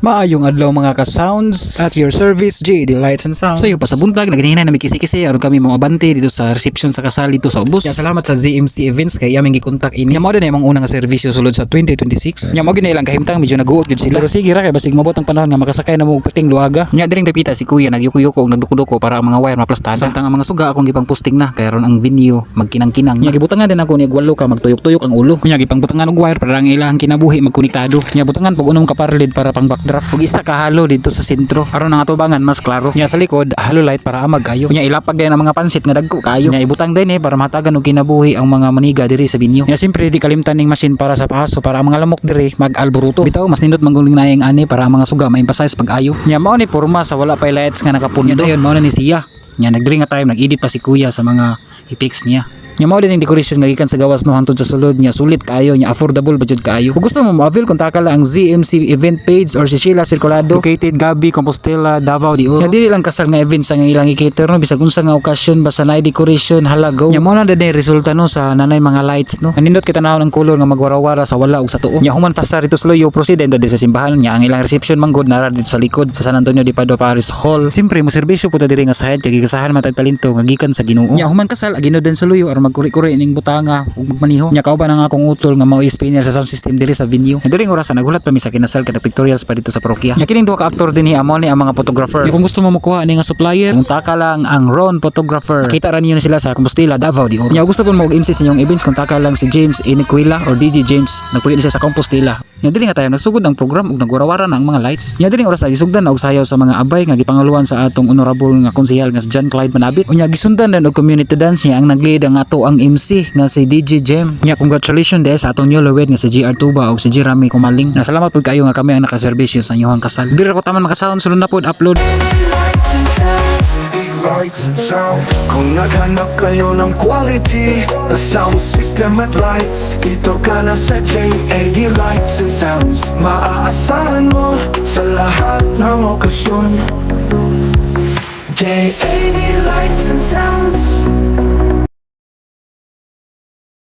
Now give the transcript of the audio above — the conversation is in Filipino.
Maayong adlaw mga ka-sounds at your service JD Lights and Sound. Sa iyo pa sa buntag naghinay na may kisi-kisi aron kami mga abante dito sa reception sa kasal dito sa ubos. Kaya salamat sa ZMC Events kay aming gikontak ini. Nya mao din imong unang serbisyo sulod sa 2026. Nya mao gid ilang kahimtang medyo naguot gid sila. Pero sige ra kay basig mabot ang panahon nga makasakay na mo og pating luaga. Nya diring dapita si kuya nagyuko-yuko og nagduko-duko para ang mga wire maplastada. Samtang ang mga suga akong gipang posting na kay aron ang venue magkinang-kinang. Nya gibutangan din ako ni gwalo ka magtuyok-tuyok ang ulo. Nya gipang butangan og wire para ang ilang kinabuhi magkonektado. Nya butangan pag unong kaparlid para pang backdraft. Ug isa ka halo dito sa sentro aron ang atubangan mas klaro. Nya sa likod halo light para amag kayo. Nya ilapag din ang mga pansit nga dagko kayo. Nya ibutang din para mahatagan og kinabuhi ang mga maniga diri sa venue. Nya simpre di kalimtan ning machine para sa pahaso para ang mga lamok diri mag-alboruto. Bitaw mas nindot mangguling naing ani para ang mga suga ma-emphasize pag-ayo. Nya mao ni porma sa wala pa lights nga nakapundo. Nya dayon mao na ni siya. Nya nagdiri nga time nag-edit pa si kuya sa mga effects niya. Nya mao din ang decoration nga gikan sa gawas no hangtod sa sulod nya sulit kaayo nya affordable budget kaayo. Kung gusto mo ma-avail kontak lang ang ZMC event page or si Sheila Circulado located Gabi, Compostela, Davao de Oro. Nya dili lang kasal nga events ang ilang i-cater no bisag unsa nga okasyon basta na decoration halago. Nya mao na din resulta no sa nanay mga lights no. Nindot kita naon ang color nga magwara-wara sa wala ug sa tuo. Nya human pasar dito sa Loyo proceed and sa simbahan nya ang ilang reception manggod nara dito sa likod sa San Antonio de Padua Paris Hall. Simpre mo serbisyo puta diri nga sahad kay gigasahan matag talento nga gikan sa Ginoo. Nya human kasal agino din sa Loyo aron magkuri-kuri ning butanga ug magmaniho. Nya kauban ang akong utol nga mao spinner sa sound system diri sa venue. Nya diring oras nagulat pa mi sa kinasal kada pictorials pa dito sa parokya. Nya kining duha ka aktor dinhi amo ni ang mga photographer. Nya kung gusto mo makuha ni nga supplier, kontak lang ang Ron Photographer. Makita ra niyo sila sa Compostela, Davao de Oro. Nya gusto pun mo og MC sa inyong events, kontak lang si James Iniquila or DJ James. Nagpuyo siya sa Compostela. Nya dili nga tayo nagsugod ang program ug nagwarawara na ang mga lights. Nya diring oras gisugdan og sayaw sa mga abay nga gipanguluan sa atong honorable nga konsehal nga si John Clyde Manabit. Unya gisundan dan og community dance niya ang nag-lead ang ato ang MC nga si DJ Jem. Nya congratulations des sa atong new lowed nga si GR Tuba og si Jeremy Kumaling. Na salamat pud kayo nga kami ang nakaserbisyo sa inyong kasal. Diri ko taman makasound sunod na pod upload. Lights and sound. Kung naghanap kayo ng quality na sound system at lights, dito ka na sa JAD Lights and Sounds. Maaasahan mo sa lahat ng okasyon. JAD Lights and Sounds.